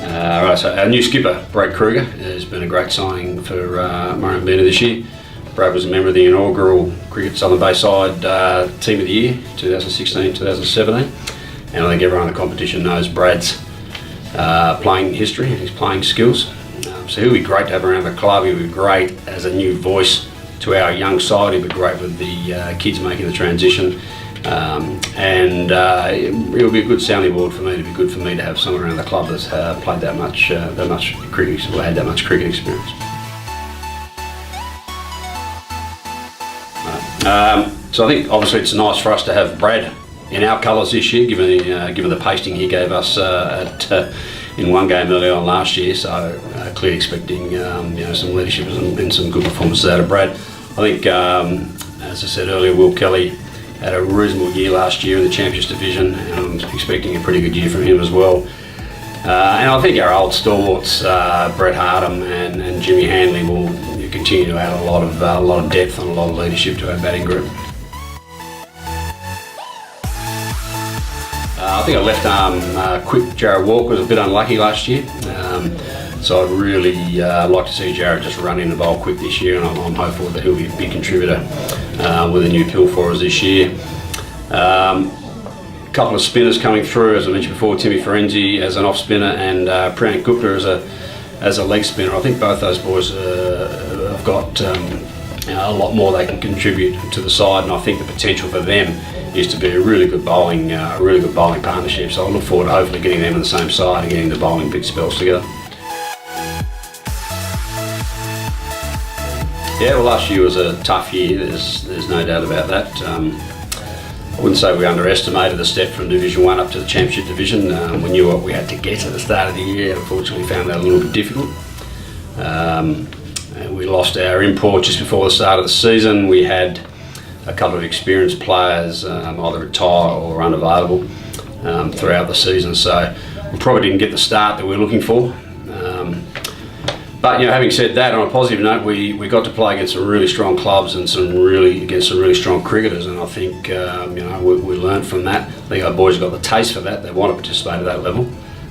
Right, so our new skipper, Brad Kruger, has been a great signing for Murrumbeena this year. Brad was a member of the inaugural Cricket Southern Bayside Team of the Year, 2016-2017, and I think everyone in the competition knows Brad's playing history and his playing skills. So he'll be great to have around the club. He'll be great as a new voice to our young side. He'll be great with the kids making the transition. It'll be a good sounding board for me. It'll be good for me to have someone around the club that's played that much cricket, or had that much cricket experience. So I think obviously it's nice for us to have Brad in our colours this year, given the pasting he gave us in one game early on last year. So clearly expecting some leadership and some good performances out of Brad. I think, as I said earlier, Will Kelly had a reasonable year last year in the Champions Division, and I'm expecting a pretty good year from him as well. And I think our old stalwarts, Brett Hardham and Jimmy Handley, will continue to add a lot of depth and a lot of leadership to our batting group. I think our left arm quick Jarrod Walker was a bit unlucky last year, so I'd really like to see Jarrod just run in the bowl quick this year, and I'm hopeful that he'll be a big contributor with a new pill for us this year. A couple of spinners coming through, as I mentioned before, Timmy Ferenzi as an off spinner and Priyank Gupta as a leg spinner. I think both those boys have got a lot more they can contribute to the side, and I think the potential for them is to be a really good bowling partnership. So I look forward to hopefully getting them on the same side and getting the bowling big spells together. Yeah, well, last year was a tough year. There's no doubt about that. I wouldn't say we underestimated the step from Division 1 up to the Championship Division. We knew what we had to get at the start of the year. Unfortunately, found that a little bit difficult. And we lost our import just before the start of the season. We had a couple of experienced players either retire or unavailable throughout the season, so we probably didn't get the start that we were looking for. But having said that, on a positive note, we got to play against some really strong clubs and against some really strong cricketers, and I think we learned from that. I think our boys got the taste for that. They want to participate at that level.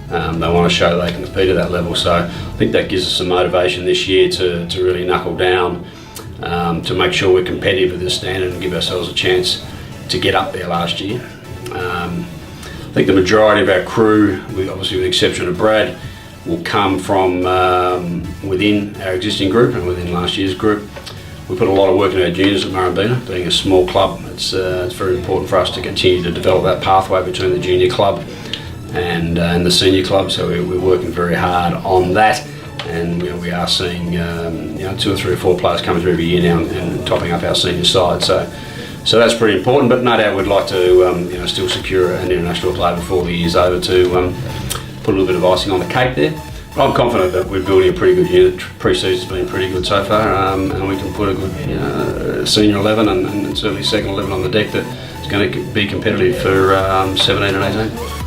They want to show they can compete at that level. So I think that gives us some motivation this year to really knuckle down, to make sure we're competitive at this standard and give ourselves a chance to get up there last year. I think the majority of our crew, obviously with the exception of Brad, will come from within our existing group and within last year's group. We put a lot of work into our juniors at Murrumbeena. Being a small club, it's very important for us to continue to develop that pathway between the junior club and the senior club. So we're working very hard on that, and we are seeing 2 or 3 or 4 players coming through every year now and topping up our senior side. So that's pretty important. But no doubt we'd like to still secure an international player before the year's over to put a little bit of icing on the cake there. But I'm confident that we're building a pretty good unit. Pre-season's been pretty good so far, and we can put a good senior 11 and certainly second 11 on the deck that's going to be competitive for 17 and 18.